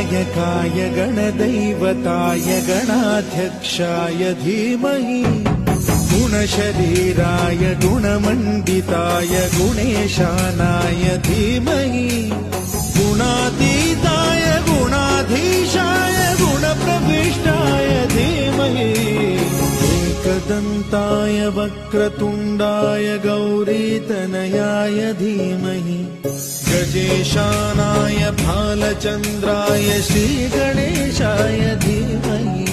गणनायकाय गणदैवताय गणाध्यक्षाय धीमहि गुणशरीराय गुणमण्डिताय गुणेशानाय धीमहि गुणातीताय गुणाधीशाय गुणप्रविष्टाय धीमहि एकदन्ताय वक्रतुण्डाय गौरीतनयाय धीमहि गजेशानाय भालचन्द्राय श्रीगणेशाय धीमहि